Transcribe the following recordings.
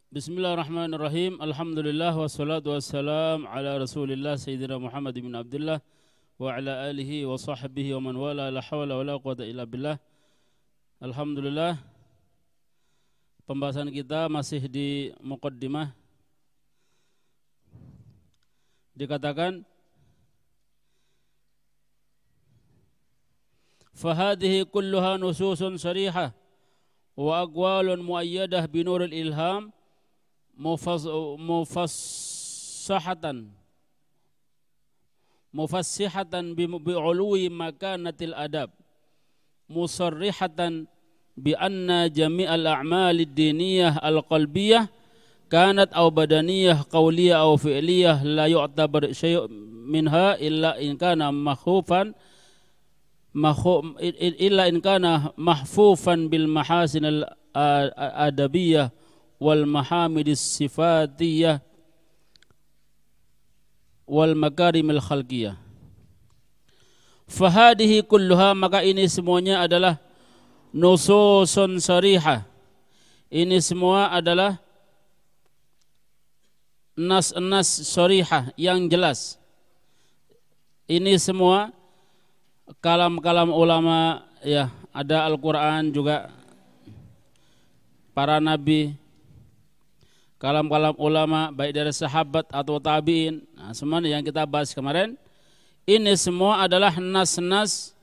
Bismillahirrahmanirrahim. Alhamdulillah wassalatu wassalam ala Rasulillah Sayyidina Muhammad bin Abdullah wa ala alihi wa sahbihi wa man wala, la hawla wa la quwata illa billah. Alhamdulillah, pembahasan kita masih di muqaddimah. Dikatakan fahadihi kulluha nususun sarihah wa aqwalun muayyadah binuril ilham mufassihatan bi'ului makanatil adab musarrihatan bi anna jami'al a'malid diniyah al-qalbiyah kanat aw badaniyah qawliyah aw fi'liyah la yu'tabar syai' minha illa in kana mahfufan bil mahasin al-adabiyah wal mahamidis sifatiyah wal makarimil khalqiyah. Fahadihi kulluha, maka ini semuanya adalah nususun sarihah. Ini semua adalah nas-nas sarihah yang jelas. Ini semua kalam-kalam ulama, ya, ada Al-Quran juga, para nabi, kalam-kalam ulama baik dari sahabat atau tabi'in. Nah, semua yang kita bahas kemarin, ini semua adalah nas-nas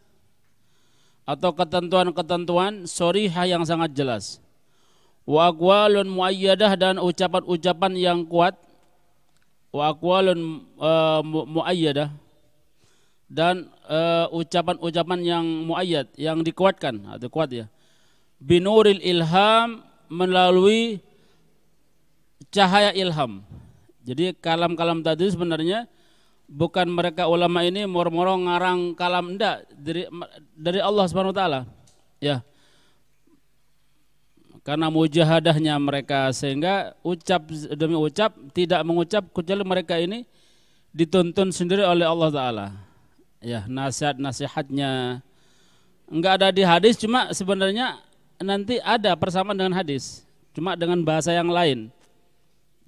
atau ketentuan-ketentuan sharihah yang sangat jelas. Wa aqwalun muayyadah, dan ucapan-ucapan yang kuat. Wa aqwalun muayyadah, dan ucapan-ucapan yang muayyad, yang dikuatkan atau kuat, ya. Binuril ilham, melalui cahaya ilham. Jadi kalam-kalam tadi sebenarnya bukan mereka ulama ini moro-moro ngarang kalam, enggak, dari Allah Subhanahu wa taala, ya. Karena mujahadahnya mereka, sehingga ucap demi ucap tidak mengucap kecuali mereka ini dituntun sendiri oleh Allah taala. Ya, nasihat-nasihatnya enggak ada di hadis, cuma sebenarnya nanti ada persamaan dengan hadis, cuma dengan bahasa yang lain.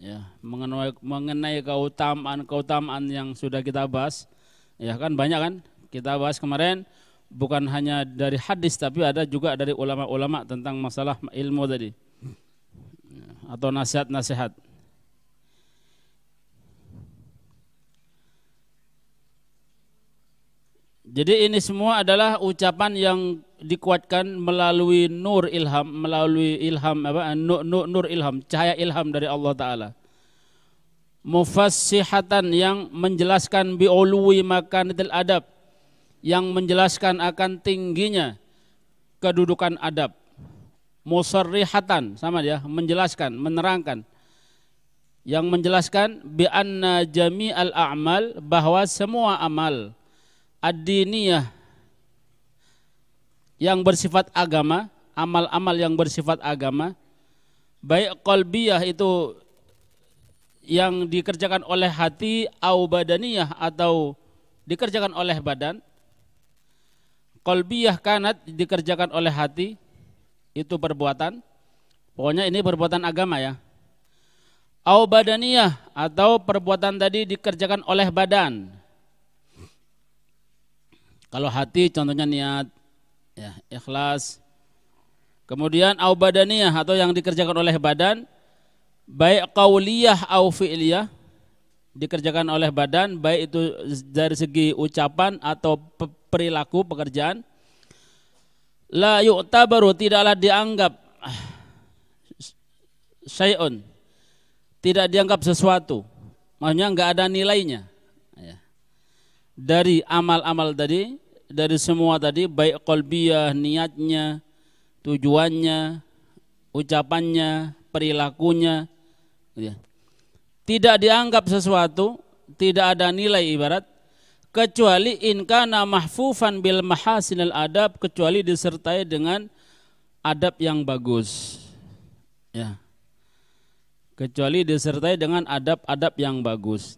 Ya, mengenai keutamaan yang sudah kita bahas, ya kan, banyak kan kita bahas kemarin, bukan hanya dari hadis tapi ada juga dari ulama-ulama tentang masalah ilmu tadi, atau nasihat-nasihat. Jadi ini semua adalah ucapan yang dikuatkan melalui nur ilham, melalui ilham nur ilham, cahaya ilham dari Allah taala. Mufassihatan, yang menjelaskan bi'ului makanatil adab, yang menjelaskan akan tingginya kedudukan adab. Musarrihatan, sama dia, menjelaskan, menerangkan. Yang menjelaskan bi anna jami'al a'mal, bahwa semua amal ad-diniyah yang bersifat agama, amal-amal yang bersifat agama, baik qalbiyah itu yang dikerjakan oleh hati, au badaniyah atau dikerjakan oleh badan. Qalbiyah kanat, dikerjakan oleh hati, itu perbuatan, pokoknya ini perbuatan agama, ya. Au badaniyah, atau perbuatan tadi dikerjakan oleh badan. Kalau hati contohnya niat, ya, ikhlas. Kemudian au badaniyah, atau yang dikerjakan oleh badan, baik qauliyah au fi'liyah, dikerjakan oleh badan, baik itu dari segi ucapan atau perilaku pekerjaan. La yu'tabaru, tidaklah dianggap syai'un, tidak dianggap sesuatu, maksudnya enggak ada nilainya, ya. Dari amal-amal tadi, dari semua tadi, baik qalbiyah, niatnya, tujuannya, ucapannya, perilakunya, ya. Tidak dianggap sesuatu, tidak ada nilai ibarat, kecuali in kana mahfufan bil mahasinil adab, kecuali disertai dengan adab yang bagus, ya. Kecuali disertai dengan adab-adab yang bagus.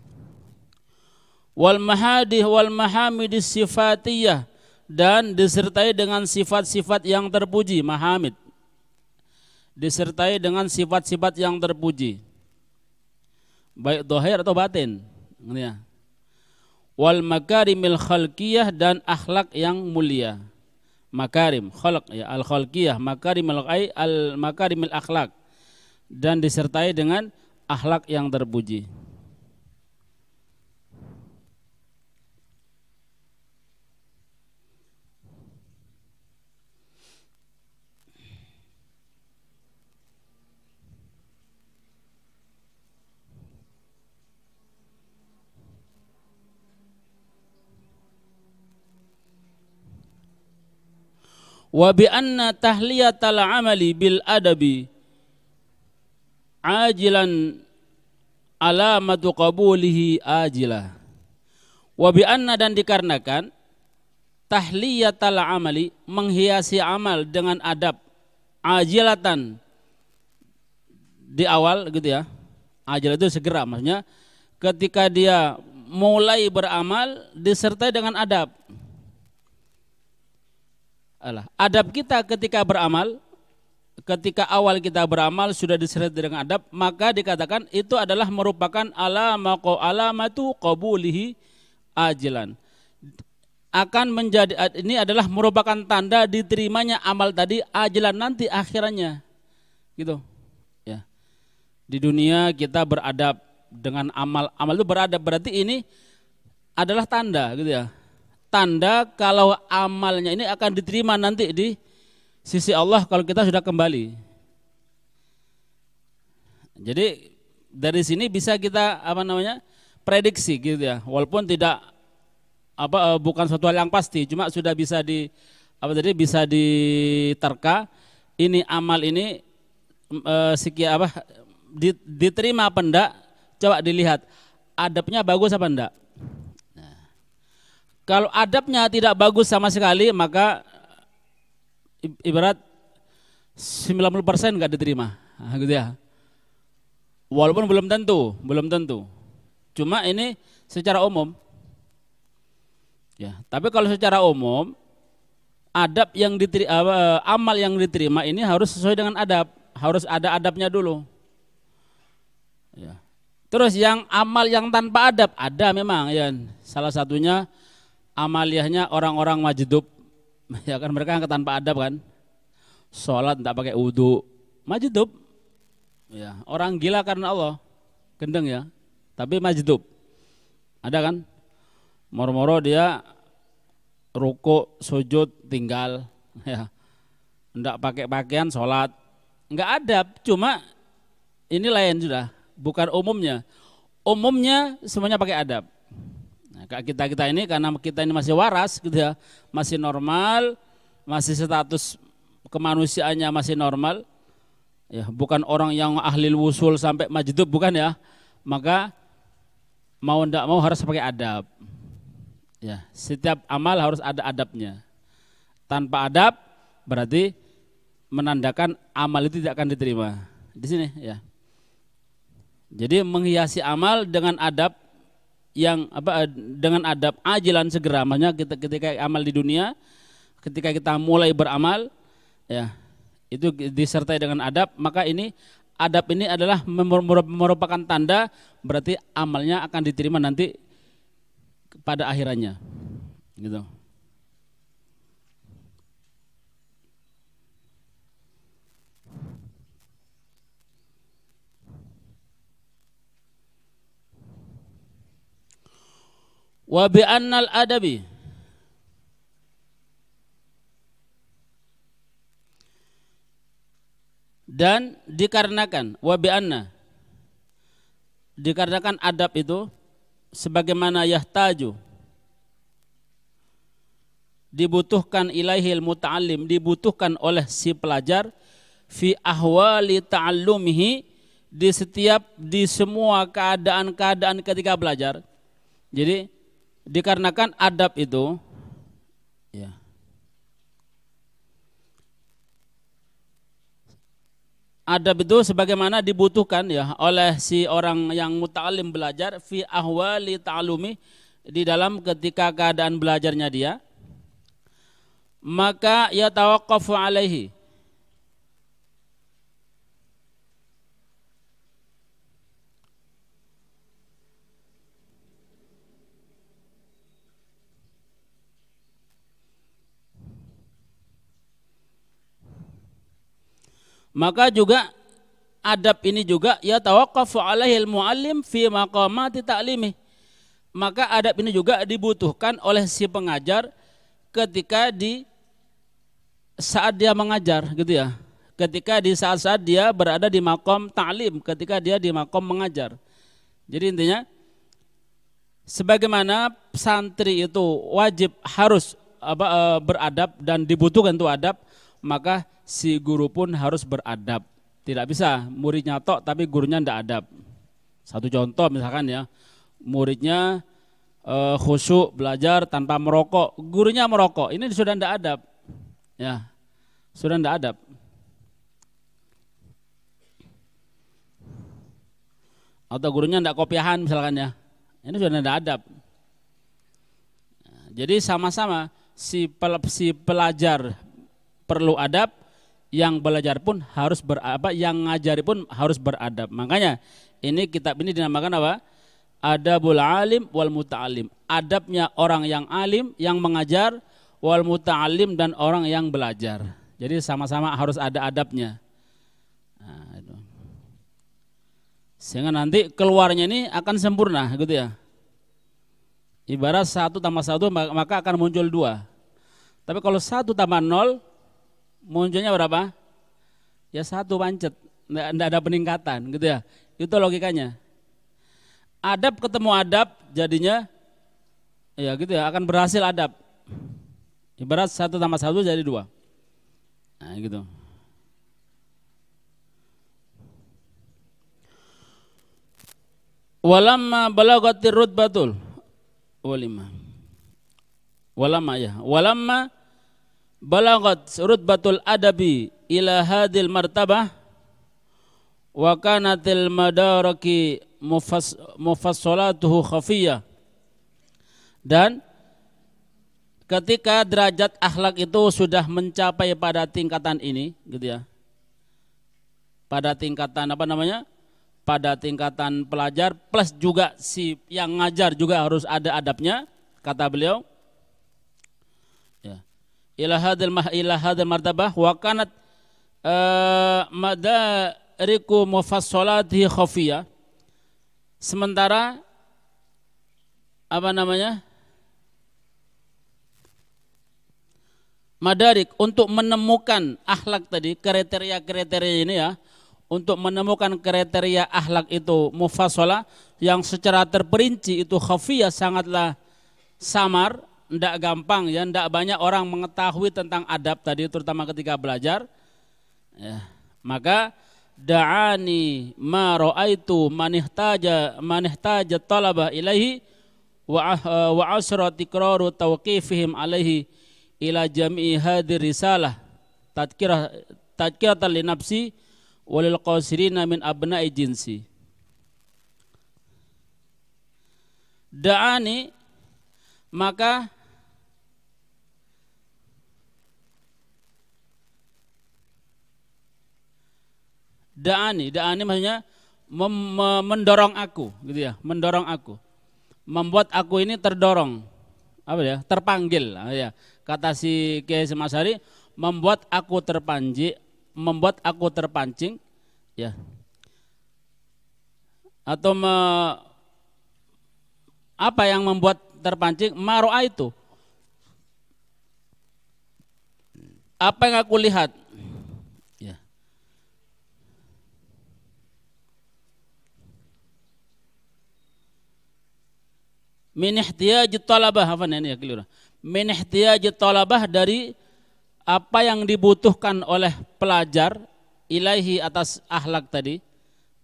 Wal mahadih wal mahamidis sifatiyah, dan disertai dengan sifat-sifat yang terpuji, mahamid. Disertai dengan sifat-sifat yang terpuji, baik zahir atau batin. Ya. Wal makarimil khalqiyah, dan akhlak yang mulia. Makarim, khalq ya, al khalqiyah, makarimil al makarimil akhlak, dan disertai dengan akhlak yang terpuji. Wa bi anna tahliyatal amali bil adabi ajilan alamatu qabulihi ajilah. Wa bi anna, dan dikarenakan tahliyatal amali, menghiasi amal dengan adab, ajilatan di awal gitu ya. Ajil itu segera, maksudnya ketika dia mulai beramal disertai dengan adab. Adab kita ketika beramal, ketika awal kita beramal sudah disertai dengan adab, maka dikatakan itu adalah merupakan alamatu qabulihi ajilan. Akan menjadi, ini adalah merupakan tanda diterimanya amal tadi ajilan, nanti akhirannya. Gitu. Ya. Di dunia kita beradab dengan amal itu beradab, berarti ini adalah tanda gitu ya. Tanda kalau amalnya ini akan diterima nanti di sisi Allah kalau kita sudah kembali. Jadi dari sini bisa kita prediksi gitu ya, walaupun tidak bukan suatu hal yang pasti, cuma sudah bisa bisa diterka ini amal ini diterima apa enggak. Coba dilihat adabnya bagus apa enggak. Kalau adabnya tidak bagus sama sekali, maka ibarat 90% enggak diterima, gitu ya. Walaupun belum tentu. Cuma ini secara umum. Ya, tapi kalau secara umum adab yang amal yang diterima ini harus sesuai dengan adab, harus ada adabnya dulu. Ya. Terus yang amal yang tanpa adab ada memang ya, salah satunya amaliyahnya orang-orang majdub, ya kan, mereka yang tanpa adab kan, sholat tidak pakai wudu, majdub, ya orang gila karena Allah, gendeng ya, tapi majdub, ada kan, moro-moro dia ruku sujud tinggal, ya, tidak pakai pakaian sholat, nggak adab, cuma ini lain sudah, bukan umumnya semuanya pakai adab. Kita ini karena kita ini masih waras gitu ya, masih normal, masih status kemanusiaannya masih normal, ya bukan orang yang ahli wusul sampai majdub, bukan ya, maka mau ndak mau harus pakai adab. Ya, setiap amal harus ada adabnya. Tanpa adab berarti menandakan amal itu tidak akan diterima. Di sini ya. Jadi menghiasi amal dengan adab yang dengan adab ajilan segera, maksudnya ketika amal di dunia, ketika kita mulai beramal ya itu disertai dengan adab, maka ini adab ini adalah merupakan tanda berarti amalnya akan diterima nanti pada akhirannya gitu. Wa bi annal adabi, dan dikarenakan wa bi anna, dikarenakan adab itu sebagaimana yahtaju, dibutuhkan ilaihil muta'allim, dibutuhkan oleh si pelajar, fi ahwali ta'allumihi, di semua keadaan-keadaan ketika belajar. Jadi dikarenakan adab itu ya, adab itu sebagaimana dibutuhkan ya oleh si orang yang muta'alim belajar, fi ahwali ta'alumi, di dalam ketika keadaan belajarnya dia, maka yatawaqqafu alaihi. Maka juga adab ini juga ya tawaqqafu alaihil muallim fi maqamati ta'limi. Maka adab ini juga dibutuhkan oleh si pengajar ketika di saat dia mengajar gitu ya. Ketika di saat-saat dia berada di maqam ta'lim, ketika dia di maqam mengajar. Jadi intinya sebagaimana santri itu wajib harus beradab dan dibutuhkan itu adab, maka si guru pun harus beradab. Tidak bisa muridnya tok tapi gurunya tidak adab. Satu contoh misalkan ya, muridnya khusyuk belajar tanpa merokok, gurunya merokok, ini sudah tidak adab. Ya, sudah tidak adab. Atau gurunya tidak kopiahan misalkan ya, ini sudah tidak adab. Jadi sama-sama si pelajar perlu adab, yang belajar pun harus beradab, yang ngajari pun harus beradab. Makanya ini kitab ini dinamakan apa? Adabul alim wal muta'alim. Adabnya orang yang alim, yang mengajar, wal muta'alim dan orang yang belajar. Jadi sama-sama harus ada adabnya. Nah, itu. Sehingga nanti keluarnya ini akan sempurna gitu ya. Ibarat 1 tambah 1 maka akan muncul 2. Tapi kalau 1 tambah 0 munculnya berapa? Ya 1 pancet, tidak ada peningkatan gitu ya. Itu logikanya. Adab ketemu adab jadinya ya gitu ya, akan berhasil adab. Ibarat 1 tambah 1 jadi 2. Nah gitu. Walamma balagatir rutbatul walimah. Walamma balagat rutbatul adabi ila hadil martabah wa kanatil madaraki mufassalatuhu khafiyah. Dan ketika derajat akhlak itu sudah mencapai pada tingkatan ini gitu ya, pada tingkatan apa namanya, pada tingkatan pelajar plus juga si yang ngajar juga harus ada adabnya, kata beliau ya. Ila hadil martabah wa kanat madariku mufassalatihi khafiyah. Sementara apa namanya, madarik untuk menemukan akhlak tadi, kriteria-kriteria ini ya, untuk menemukan kriteria akhlak itu mufassalah yang secara terperinci itu khafiyah, sangatlah samar, tidak gampang ya, tidak banyak orang mengetahui tentang adab tadi, terutama ketika belajar ya. Maka da'ani ma ra'aitu manihtaja talabah ilaihi wa asra tikraru tawqifihim alaihi ila jami'i hadir risalah tadkiratan li nafsi walil qasirina min abna'i jinsi. Da'ani, maka da'ani maksudnya mendorong aku gitu ya, mendorong aku, membuat aku ini terdorong, apa ya, terpanggil ya. Kata si Kiai Semasari, membuat aku terpancing ya, atau apa yang membuat terpancing, maro'a itu apa yang aku lihat ya. Min ihtiyaj talabah, apa ini ya, keliru. Min ihtiyaj talabah, dari apa yang dibutuhkan oleh pelajar ilaihi, atas akhlak tadi.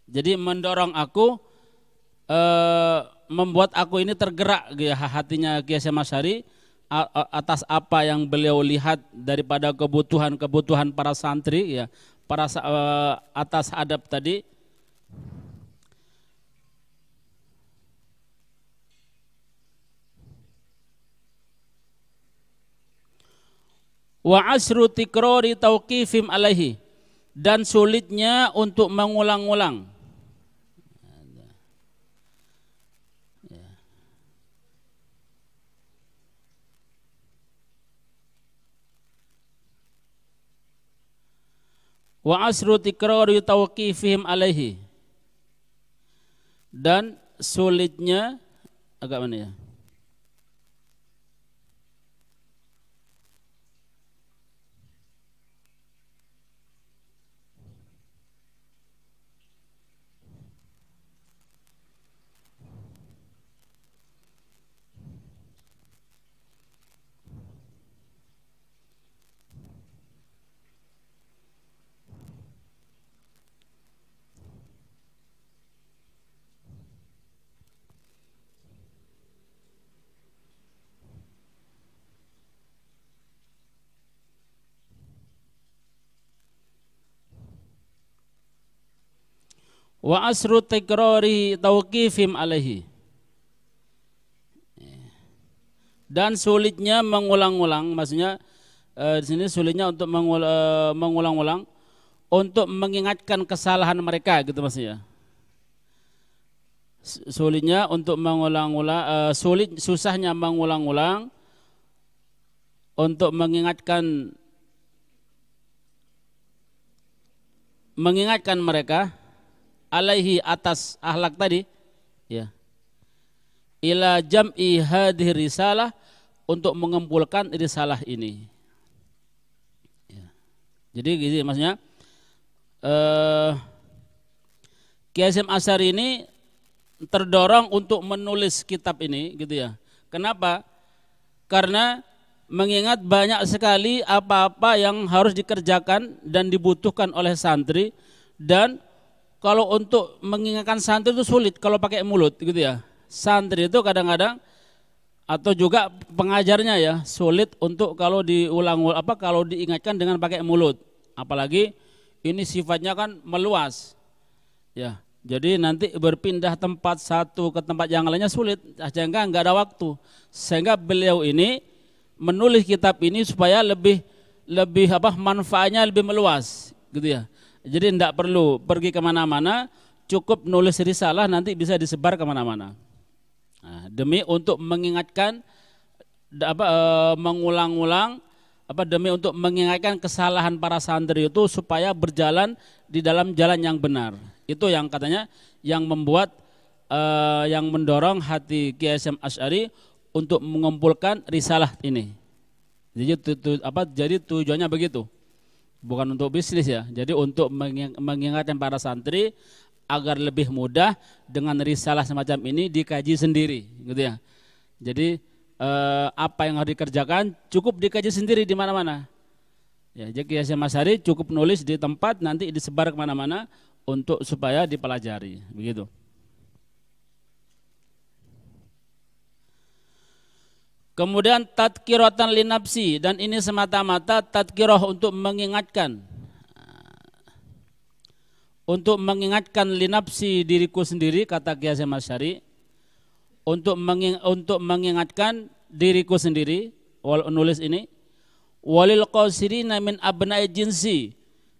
Jadi mendorong aku, membuat aku ini tergerak ya, hatinya Kiai Semasari atas apa yang beliau lihat daripada kebutuhan para santri ya, atas adab tadi. Wa asru tikrori tauqifim alaihi, dan sulitnya untuk mengulang-ulang. Wa asru tikrari tauqifihim alaihi, dan sulitnya agak mana ya? Wa asru tikrari tauqifim alaihi, dan sulitnya mengulang-ulang, maksudnya di sini sulitnya untuk mengulang-ulang untuk mengingatkan kesalahan mereka gitu maksudnya. Sulitnya untuk mengulang-ulang, susahnya mengulang-ulang untuk mengingatkan mereka alaihi, atas akhlak tadi ya, ila jam'i hadhihi risalah, untuk mengumpulkan risalah ini ya. Jadi gitu maksudnya Kiai Hasyim Asy'ari ini terdorong untuk menulis kitab ini gitu ya. Kenapa? Karena mengingat banyak sekali apa-apa yang harus dikerjakan dan dibutuhkan oleh santri, dan kalau untuk mengingatkan santri itu sulit kalau pakai mulut gitu ya. Santri itu kadang-kadang atau juga pengajarnya ya sulit untuk kalau kalau diingatkan dengan pakai mulut. Apalagi ini sifatnya kan meluas. Ya, jadi nanti berpindah tempat satu ke tempat yang lainnya sulit, sehingga enggak ada waktu. Sehingga beliau ini menulis kitab ini supaya lebih manfaatnya lebih meluas gitu ya. Jadi tidak perlu pergi kemana-mana, cukup nulis risalah nanti bisa disebar kemana-mana. Nah, demi untuk mengingatkan, mengulang-ulang, demi untuk mengingatkan kesalahan para santri itu supaya berjalan di dalam jalan yang benar. Itu yang katanya yang membuat, yang mendorong hati Kiai Hasyim Asy'ari untuk mengumpulkan risalah ini. Jadi tujuannya begitu. Bukan untuk bisnis ya, jadi untuk mengingatkan para santri agar lebih mudah dengan risalah semacam ini dikaji sendiri, gitu ya. Jadi apa yang harus dikerjakan cukup dikaji sendiri di mana-mana. Ya, jadi Kiai Hasyim Asy'ari cukup nulis di tempat, nanti disebar kemana-mana untuk supaya dipelajari, begitu. Kemudian tadkiratan linapsi, dan ini semata-mata tadkirah untuk mengingatkan. Untuk mengingatkan linapsi, diriku sendiri, kata Kiai Hasyim Asy'ari. Untuk mengingatkan diriku sendiri, nulis ini. Walil qasirina min abna'i jinsi,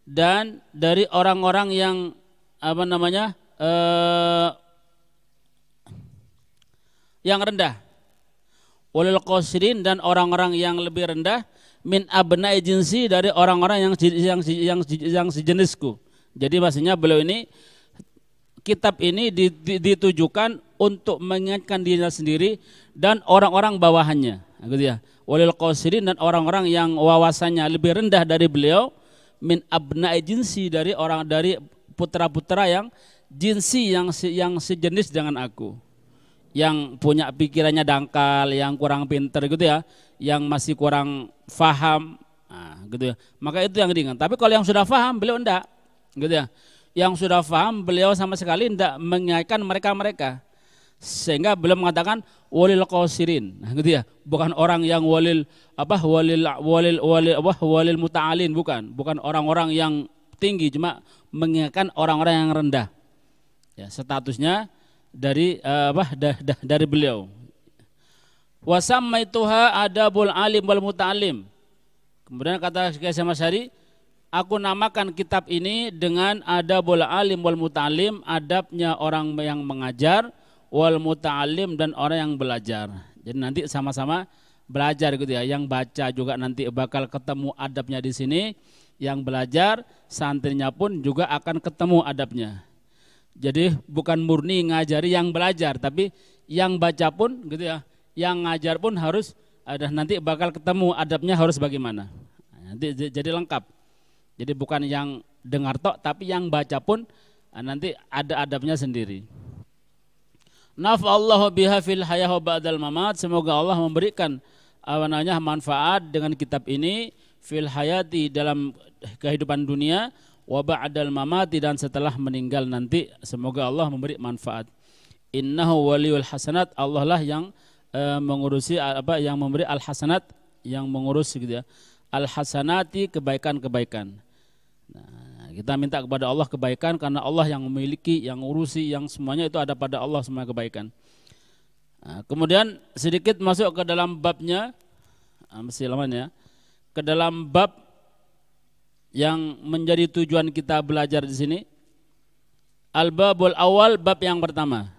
dan dari orang-orang yang yang rendah. Walil qasirin, dan orang-orang yang lebih rendah, min abna'i jinsi, dari orang-orang yang sejenisku. Jadi maksudnya beliau ini, kitab ini ditujukan untuk mengingatkan dirinya sendiri dan orang-orang bawahannya, gitu ya. Walil qasirin, dan orang-orang yang wawasannya lebih rendah dari beliau, min abna'i jinsi, dari putra-putra yang jinsi, yang sejenis dengan aku, yang punya pikirannya dangkal, yang kurang pinter gitu ya, yang masih kurang faham, gitu ya. Maka itu yang diingat. Tapi kalau yang sudah faham beliau enggak, gitu ya. Yang sudah faham beliau sama sekali enggak mengingatkan mereka. Sehingga beliau mengatakan walil qasirin, gitu ya. Bukan orang yang walil muta'alin, bukan orang-orang yang tinggi, cuma mengingatkan orang-orang yang rendah. Ya, statusnya dari dari beliau. Wasammaituha adabul alim wal muta'allim, Kemudian kata Syekh Hasyim Asy'ari, aku namakan kitab ini dengan adabul alim wal muta'alim, adabnya orang yang mengajar, wal muta'alim dan orang yang belajar. Jadi nanti sama-sama belajar gitu ya. Yang baca juga nanti bakal ketemu adabnya di sini, yang belajar santrinya pun juga akan ketemu adabnya. Jadi bukan murni ngajari yang belajar, tapi yang baca pun gitu ya, yang ngajar pun harus ada, nanti bakal ketemu adabnya harus bagaimana. Nanti jadi lengkap. Jadi bukan yang dengar tok, tapi yang baca pun nanti ada adabnya sendiri. Nafa'allahu biha fil hayah wa ba'dal mamat. Semoga Allah memberikan manfaat dengan kitab ini fil hayati, dalam kehidupan dunia, wa ba'dal mamati, dan setelah meninggal nanti. Semoga Allah memberi manfaat. Innahu waliyul hasanat. Allah lah yang mengurusi yang memberi al hasanat, yang mengurus gitu ya. Al hasanati, kebaikan-kebaikan. Nah, kita minta kepada Allah kebaikan karena Allah yang memiliki, yang urusi, yang semuanya itu ada pada Allah semua kebaikan. Nah, kemudian sedikit masuk ke dalam babnya, mesti lamanya, ke dalam bab yang menjadi tujuan kita belajar di sini. Al-babul awal, bab yang pertama.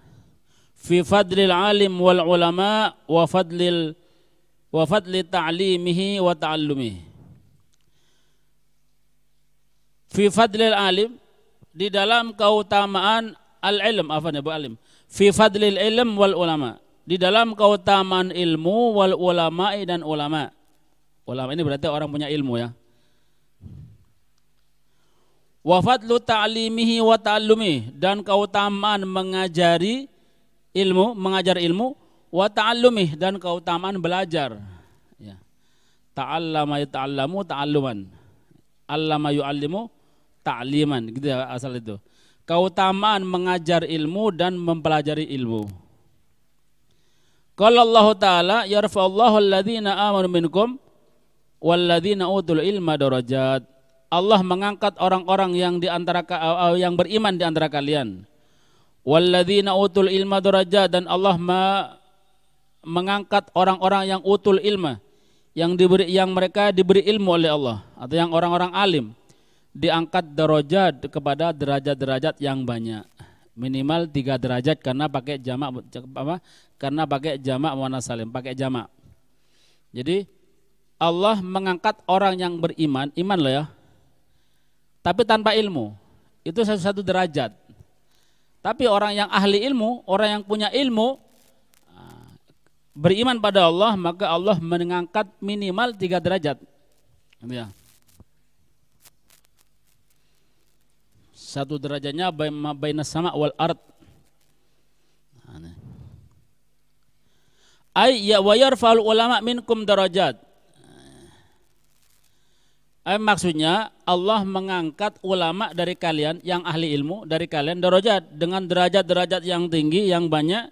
Fi fadlil alim wal ulama wa fadli ta'limihi wa ta'allumihi. Fi fadlil alim, di dalam keutamaan al-ilm, fi fadlil ilm wal ulama, di dalam keutamaan ilmu, wal ulama'i, dan ulama. Ulama ini berarti orang punya ilmu ya. Wa fadlu ta'limihi wa ta'allumihi, dan keutamaan mengajari ilmu, mengajar ilmu, wa ta'allumih, dan keutamaan belajar. Ya. Ta'allama yata'allamu ta'alluman, allama yu'allimu ta'liman, gitu ya asal itu. Keutamaan mengajar ilmu dan mempelajari ilmu. Qala Allah Ta'ala, yarfa'allahu alladhina amanu minkum walladhina utul ilma darajat. Allah mengangkat orang-orang yang yang beriman di antara kalian. Walladzina utul ilma darajat, dan Allah mengangkat orang-orang yang utul ilma, yang mereka diberi ilmu oleh Allah, atau yang orang-orang alim, diangkat darajat kepada derajat-derajat yang banyak. Minimal 3 derajat karena pakai jamak muannas salim, pakai jamak. Jadi Allah mengangkat orang yang beriman, iman loh ya, tapi tanpa ilmu, itu satu derajat. Tapi orang yang ahli ilmu, orang yang punya ilmu, beriman pada Allah, maka Allah mengangkat minimal 3 derajat. Ya. 1 derajatnya bainas sama wal ard. Ay ya wa yarfa'ul ulama minkum darajat. Maksudnya Allah mengangkat ulama dari kalian, yang ahli ilmu dari kalian, darajat, dengan derajat-derajat yang tinggi, yang banyak.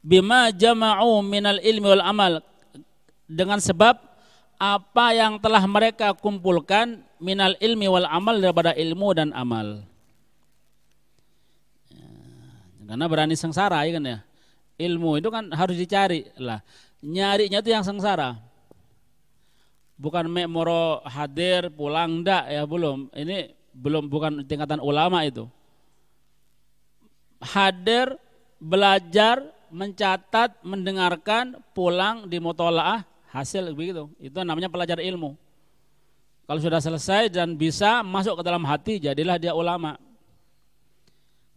Bima jama'u minal ilmi wal amal, dengan sebab apa yang telah mereka kumpulkan, minal ilmi wal amal, daripada ilmu dan amal. Ya, karena berani sengsara ya kan ya. Ilmu itu kan harus dicari lah. Nyarinya itu yang sengsara. Bukan moro hadir pulang ndak ya, belum. Ini belum, bukan tingkatan ulama itu. Hadir, belajar, mencatat, mendengarkan, pulang di mutolaah, hasil begitu. Itu namanya pelajar ilmu. Kalau sudah selesai dan bisa masuk ke dalam hati, jadilah dia ulama.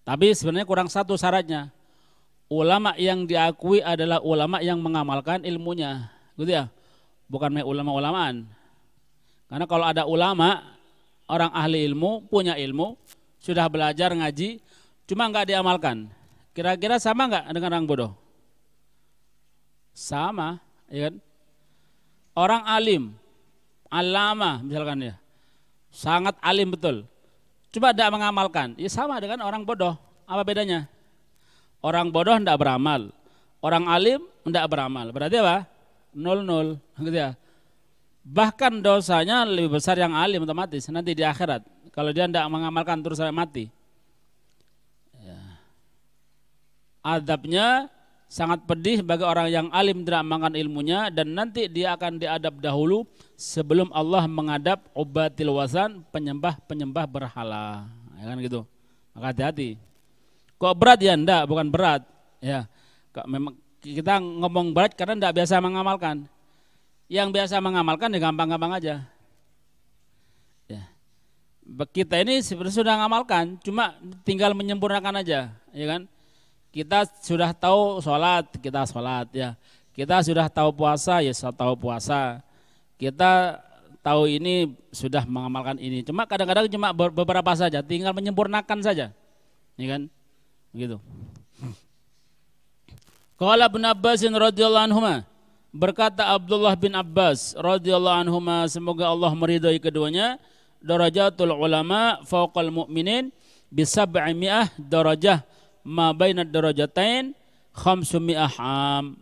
Tapi sebenarnya kurang 1 syaratnya. Ulama yang diakui adalah ulama yang mengamalkan ilmunya, gitu ya. Bukan ulama-ulamaan. Karena kalau ada ulama, orang ahli ilmu, punya ilmu, sudah belajar ngaji, cuma nggak diamalkan. Kira-kira sama nggak dengan orang bodoh? Sama, ya kan? Orang alim, alama misalkan ya, sangat alim betul, coba tidak mengamalkan, ya sama dengan orang bodoh. Apa bedanya? Orang bodoh tidak beramal, orang alim tidak beramal. Berarti apa? 0-0, gitu ya. Bahkan dosanya lebih besar yang alim otomatis nanti di akhirat. Kalau dia tidak mengamalkan terus sampai mati, ya. Adabnya sangat pedih bagi orang yang alim tidak mengamalkan ilmunya, dan nanti dia akan diadab dahulu sebelum Allah mengadab ubatil wasan, penyembah berhala. Ya kan gitu. Maka hati-hati. Kok berat ya? Enggak, bukan berat. Ya. Memang kita ngomong berat karena enggak biasa mengamalkan. Yang biasa mengamalkan ya gampang-gampang aja. Ya. Kita ini sebenarnya sudah mengamalkan, cuma tinggal menyempurnakan aja, ya kan? Kita sudah tahu sholat, kita sholat ya. Kita sudah tahu puasa, ya tahu puasa. Kita tahu ini sudah mengamalkan ini. Cuma kadang-kadang cuma beberapa saja, tinggal menyempurnakan saja, ya kan? Begitu. Qala Ibnu Abbas radhiyallahu anhuma, berkata Abdullah bin Abbas radhiyallahu anhuma, semoga Allah meridhai keduanya, darajatul ulama fawqal mu'minin bi 700 darajah ma baina darajatain 500 am.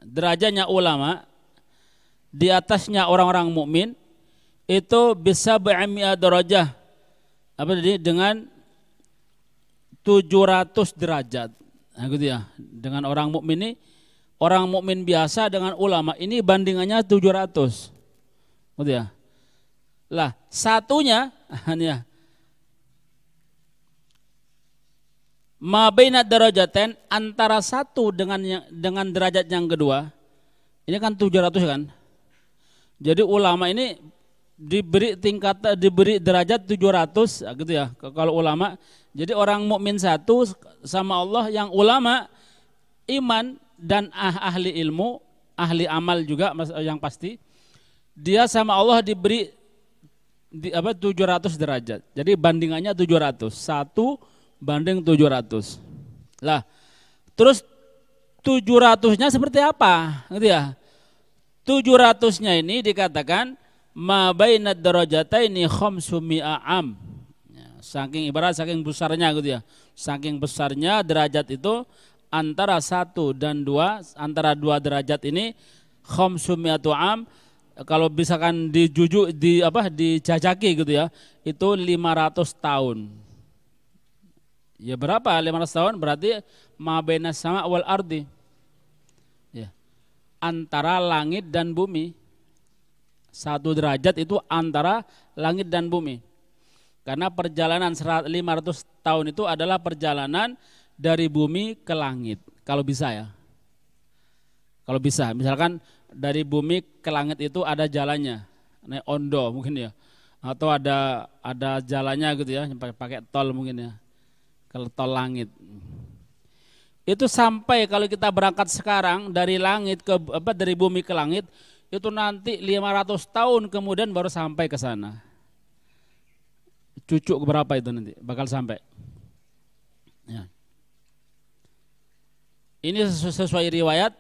Derajatnya ulama di atasnya orang-orang mukmin itu bisa 700 darajah, apa tadi, dengan 700 derajat. Nah, gitu ya. Dengan orang mukmin ini, orang mukmin biasa dengan ulama ini bandingannya 700. Gitu ya. Lah, satunya ya, ma baina darajatain, antara satu dengan derajat yang kedua. Ini kan 700 kan. Jadi ulama ini diberi tingkat, diberi derajat 700 gitu ya. Kalau ulama, jadi orang mukmin satu sama Allah, yang ulama iman dan ahli ilmu, ahli amal juga yang pasti, dia sama Allah diberi 700 derajat. Jadi bandingannya 700. 1 banding 700. Lah, terus 700-nya seperti apa? Gitu ya. 700-nya ini dikatakan ma bainad darajataini 500 am. Saking ibarat saking besarnya gitu ya. Saking besarnya derajat itu antara 1 dan 2, antara 2 derajat ini 500 am. Kalau misalkan dijajaki gitu ya, itu 500 tahun. Ya berapa 500 tahun? Berarti ma bainas sama wal ardi. Ya. Antara langit dan bumi. 1 derajat itu antara langit dan bumi. Karena perjalanan 500 tahun itu adalah perjalanan dari bumi ke langit. Kalau bisa ya. Kalau bisa, misalkan dari bumi ke langit itu ada jalannya, naik ondo mungkin ya, atau ada jalannya gitu ya, pakai tol mungkin ya, kalau tol langit. Itu sampai kalau kita berangkat sekarang dari langit ke dari bumi ke langit, itu nanti 500 tahun kemudian baru sampai ke sana. Cucuk berapa itu nanti bakal sampai. Ya. Ini sesuai riwayat.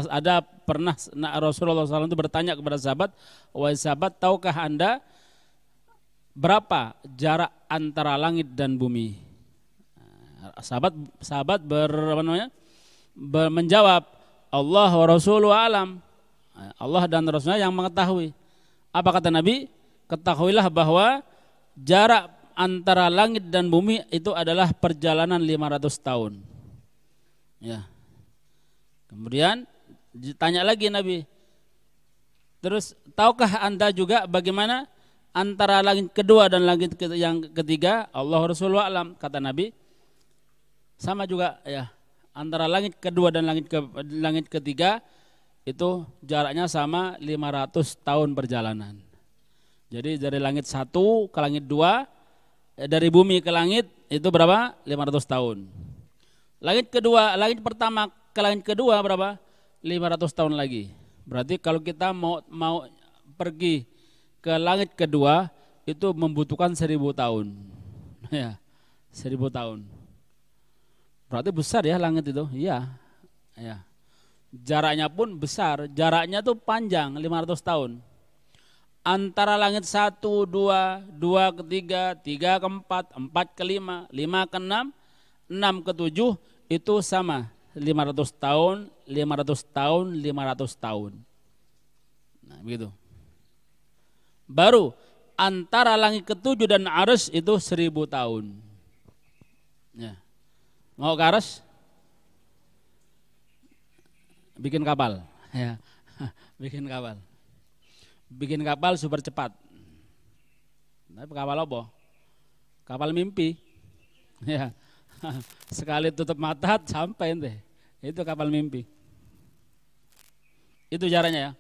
Ada pernah Rasulullah SAW itu bertanya kepada sahabat, wahai sahabat, tahukah anda berapa jarak antara langit dan bumi? Sahabat menjawab, Allah wa Rasuluhu alam. Allah dan Rasulnya yang mengetahui. Apa kata Nabi? Ketahuilah bahwa jarak antara langit dan bumi itu adalah perjalanan 500 tahun. Ya. Kemudian ditanya lagi Nabi, terus tahukah anda juga bagaimana antara langit kedua dan langit yang ketiga? Allah Rasulullah alam, kata Nabi. Sama juga ya, antara langit kedua dan langit ketiga itu jaraknya sama 500 tahun perjalanan. Jadi dari langit 1 ke langit 2, dari bumi ke langit itu berapa? 500 tahun. Langit kedua, langit pertama ke langit kedua berapa? 500 tahun lagi. Berarti kalau kita mau pergi ke langit kedua itu membutuhkan 1000 tahun. Ya, 1000 tahun. Berarti besar ya langit itu. Iya. Ya. Jaraknya pun besar, jaraknya tuh panjang 500 tahun. Antara langit 1, 2, 2 ke 3, 3 ke 4, 4 ke 5, 5 ke 6, 6 ke 7 itu sama. 500 tahun, 500 tahun, 500 tahun. Nah, begitu. Baru antara langit ke-7 dan arsy itu 1000 tahun. Ya. Mau ke arsy? bikin kapal, ya, bikin kapal. Bikin kapal super cepat. Tapi kapal apa? Kapal mimpi. Ya. Sekali tutup mata sampai ente. Itu kapal mimpi. Itu jaraknya ya.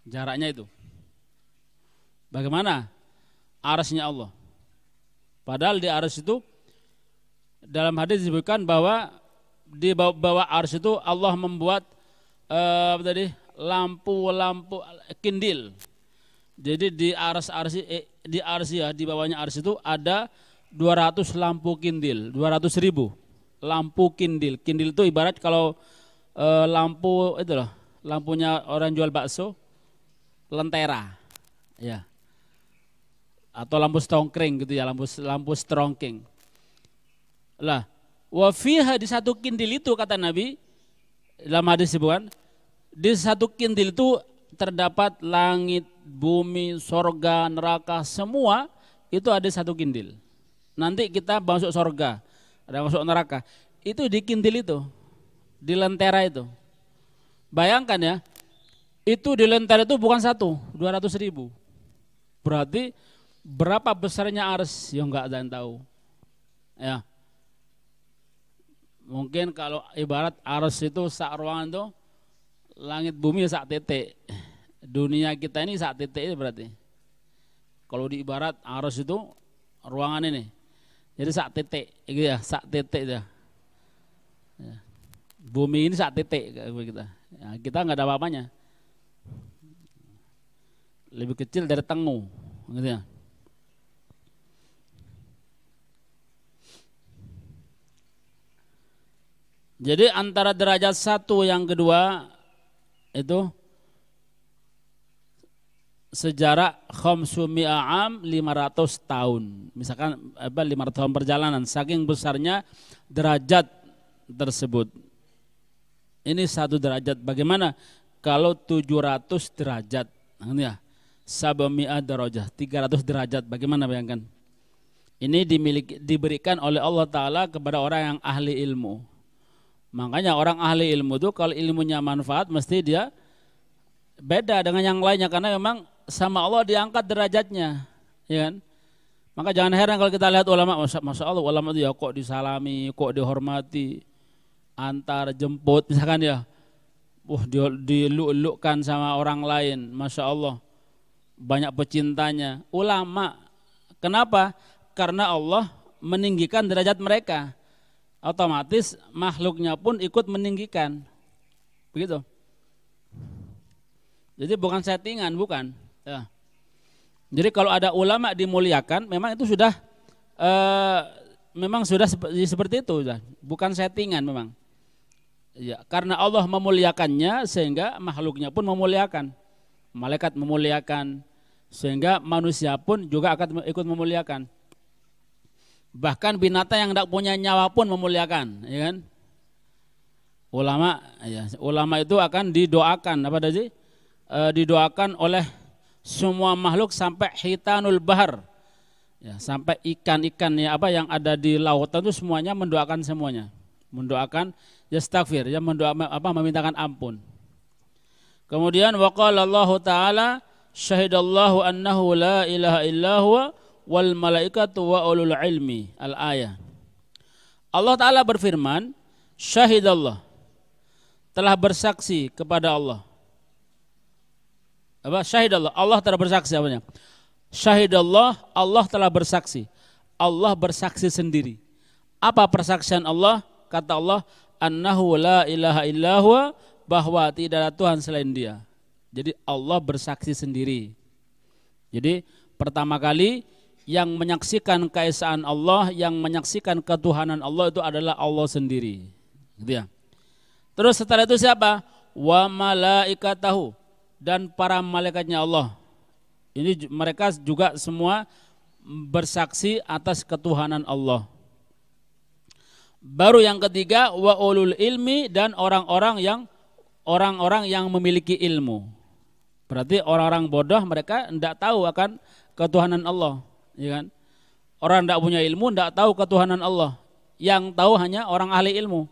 Jaraknya itu. Bagaimana? Arsy-nya Allah. Padahal di arsy itu dalam hadis disebutkan bahwa di bawah arsy itu Allah membuat lampu-lampu kindil. Jadi di arsy ya, di bawahnya arsy itu ada 200 lampu kindil, 200.000 lampu kindil. Kindil itu ibarat kalau lampu itu loh, lampunya orang jual bakso, lentera, ya, atau lampu strongking gitu ya, lampu strongking. Lah, wa fiha, di satu kindil itu kata Nabi dalam hadis disebutkan, di satu kindil itu terdapat langit, bumi, sorga, neraka, semua itu ada satu kindil. Nanti kita masuk sorga, ada masuk neraka, itu di kindil itu, di lentera itu. Bayangkan ya, itu di lentera itu bukan 200.000. Berarti berapa besarnya arsy? Ya enggak ada yang tahu. Ya. Mungkin kalau ibarat arsy itu sak ruangan itu, langit bumi sak titik. Dunia kita ini sak titik itu berarti. Kalau di ibarat arsy itu ruangan ini. Jadi sak titik, gitu ya, sak titik ya. Bumi ini sak titik kita. Ya, kita nggak ada apa-apanya. Lebih kecil dari tengu, gitu ya. Jadi antara derajat satu yang kedua itu sejarah khamsumi'a am, 500 tahun. Misalkan 500 tahun perjalanan, saking besarnya derajat tersebut. Ini satu derajat. Bagaimana kalau 700 derajat? Ya, sab'mi'a darajah, 300 derajat. Bagaimana bayangkan? Ini diberikan oleh Allah Ta'ala kepada orang yang ahli ilmu. Makanya orang ahli ilmu itu kalau ilmunya manfaat mesti dia beda dengan yang lainnya, karena memang sama Allah diangkat derajatnya, ya kan? Maka jangan heran kalau kita lihat ulama, masya Allah ulama itu ya kok disalami, kok dihormati, antar jemput misalkan ya, diluk-lukkan sama orang lain, masya Allah, banyak pecintanya ulama. Kenapa? Karena Allah meninggikan derajat mereka. Otomatis makhluknya pun ikut meninggikan, begitu. Jadi bukan settingan, bukan. Ya. Jadi kalau ada ulama dimuliakan, memang itu sudah seperti itu, bukan settingan memang. Ya, karena Allah memuliakannya sehingga makhluknya pun memuliakan, malaikat memuliakan, sehingga manusia pun juga akan ikut memuliakan. Bahkan binatang yang tidak punya nyawa pun memuliakan, ya kan? Ulama itu akan didoakan, didoakan oleh semua makhluk sampai hitanul bahar, ya, sampai ikan-ikan ya yang ada di lautan itu semuanya mendoakan yastaghfir, ya, memintakan ampun. Kemudian waqala Allah Ta'ala syahidallahu annahu la ilaha illahu wal malaikatu wa ulul ilmi, al-ayah. Allah Ta'ala berfirman, syahidallah, telah bersaksi kepada Allah. Syahidallah, Allah telah bersaksi apanya? Syahidallah, Allah telah bersaksi. Allah bersaksi sendiri. Apa persaksian Allah? Kata Allah, annahu la ilaha illahu, bahwa tidak ada Tuhan selain Dia. Jadi Allah bersaksi sendiri. Jadi pertama kali yang menyaksikan keesaan Allah, yang menyaksikan ketuhanan Allah itu adalah Allah sendiri, gitu ya. Terus setelah itu siapa? Wa malaikatahu, dan para malaikatnya Allah. Ini mereka juga semua bersaksi atas ketuhanan Allah. Baru yang ketiga, wa ulul ilmi, dan orang-orang yang memiliki ilmu. Berarti orang-orang bodoh mereka tidak tahu akan ketuhanan Allah. Ya kan? Orang tidak punya ilmu tidak tahu ketuhanan Allah. Yang tahu hanya orang ahli ilmu.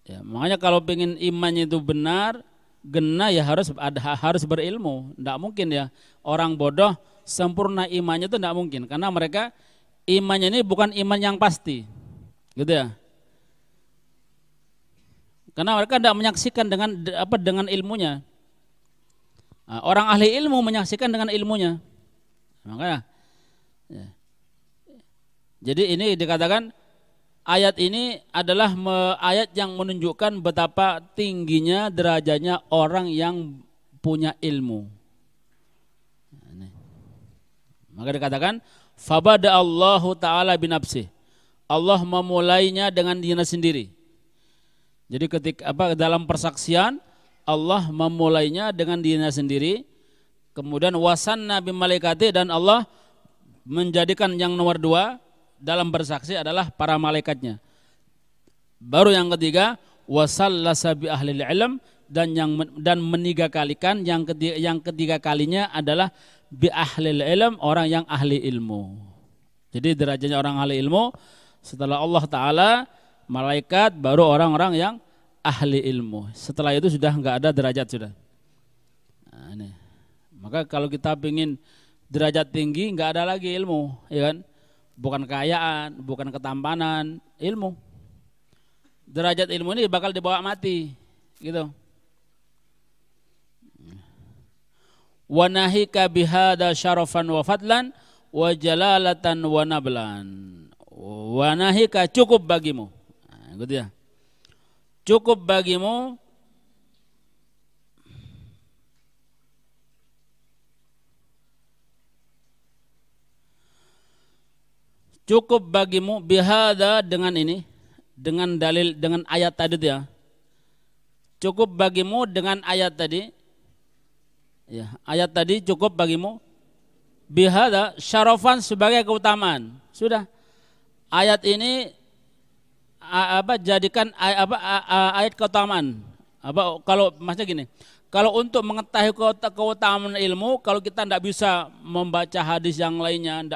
Ya, makanya kalau pengen imannya itu benar, gena ya harus berilmu. Tidak mungkin ya orang bodoh sempurna imannya itu tidak mungkin, karena mereka imannya ini bukan iman yang pasti, gitu ya. Karena mereka tidak menyaksikan dengan ilmunya. Nah, orang ahli ilmu menyaksikan dengan ilmunya. Makanya, ya. Jadi ini dikatakan ayat ini adalah ayat yang menunjukkan betapa tingginya derajatnya orang yang punya ilmu. Maka dikatakan fabada Allahu taala binafsih. Allah memulainya dengan dirinya sendiri. Jadi ketika dalam persaksian Allah memulainya dengan dirinya sendiri. Kemudian wasanna bimalaikati, dan Allah menjadikan yang nomor 2 dalam bersaksi adalah para malaikatnya. Baru yang ketiga wasallasa bi ahlil ilm, dan menigakalikan yang ketiga kalinya adalah bi ahlil ilm, orang yang ahli ilmu. Jadi derajatnya orang ahli ilmu setelah Allah Ta'ala, malaikat, baru orang-orang yang ahli ilmu. Setelah itu sudah enggak ada derajat sudah. Nah, ini. Maka kalau kita ingin derajat tinggi enggak ada lagi ilmu, ya kan? Bukan kekayaan, bukan ketampanan, ilmu. Derajat ilmu ini bakal dibawa mati, gitu. Wa nahika bihada syarafan wa fadlan wa jalalatan wa nablan. Wa nahika, cukup bagimu. Nah, gitu ya. Cukup bagimu bihada, dengan ini, dengan dalil, dengan ayat tadi ya. Cukup bagimu dengan ayat tadi. Ya, ayat tadi cukup bagimu bihada syarafan, sebagai keutamaan. Sudah. Ayat ini jadikan ayat keutamaan. Kalau maksudnya gini, kalau untuk mengetahui keutamaan ilmu, kalau kita tidak bisa membaca hadis yang lainnya,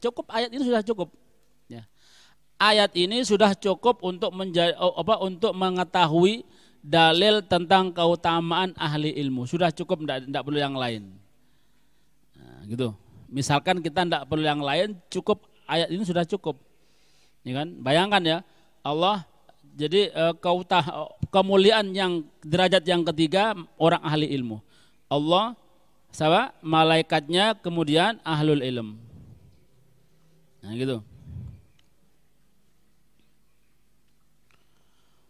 cukup ayat ini sudah cukup. Ya. Ayat ini sudah cukup untuk untuk mengetahui dalil tentang keutamaan ahli ilmu. Sudah cukup, tidak perlu yang lain. Nah, gitu. Misalkan kita tidak perlu yang lain, cukup ayat ini sudah cukup. Ya kan? Bayangkan ya, Allah jadi kemuliaan yang derajat yang ketiga orang ahli ilmu. Allah sama malaikatnya, kemudian ahlul ilm. Nah, gitu.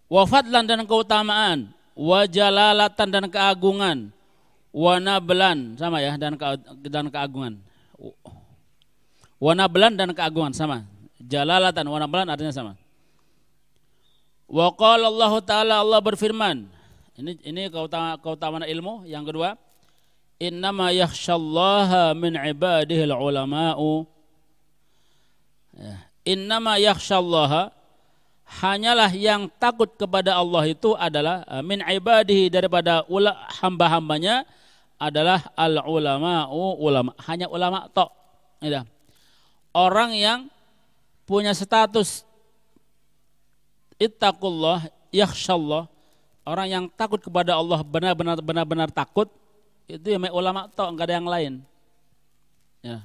Wa fadlan, dan keutamaan, wa jalalatan, dan keagungan, wa nablan, sama ya, dan keagungan. Wa nablan, dan keagungan sama. Jalalatan wa nablan artinya sama. Wa qala Allah Ta'ala, Allah berfirman. Ini keutamaan ilmu yang kedua. Innama yakhsyallaha min ibadihil ulama'u. Innama yakhsyallaha, hanyalah yang takut kepada Allah itu adalah min ibadihi, daripada hamba-hambanya adalah al ulama'u, ulama. Hanya ulama tok. Orang yang punya status ittaqullah yakhsyallah, orang yang takut kepada Allah, benar-benar takut, itu ya ulama tok, enggak ada yang lain. Ya.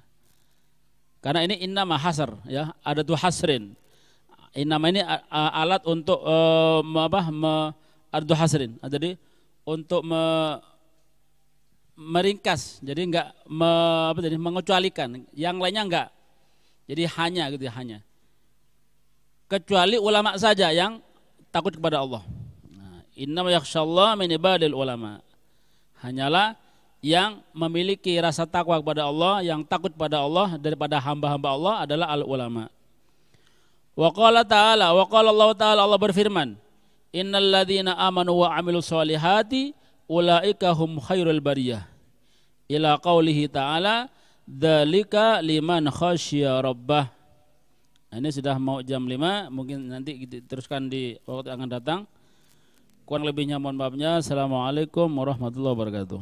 Karena ini innama hasr, ya, ada tuh hasrin. Innama ini alat untuk ada hasrin. Jadi untuk meringkas, jadi enggak mengecualikan, yang lainnya enggak. Jadi hanya gitu ya, hanya. Kecuali ulama saja yang takut kepada Allah. Innama yakhsyallaha min ibadil ulama. Hanyalah yang memiliki rasa takwa kepada Allah, yang takut pada Allah daripada hamba-hamba Allah adalah al ulama. Wa qala ta'ala, wa qala Allah Ta'ala, Allah berfirman, innal ladzina amanu wa amilus solihati ulaika hum khairul bariyah. Ila qaulihi ta'ala, dzalika liman khasyya rabbah. Nah, ini sudah mau jam 5, mungkin nanti diteruskan di waktu yang akan datang. Kurang lebihnya mohon maafnya. Assalamualaikum warahmatullahi wabarakatuh.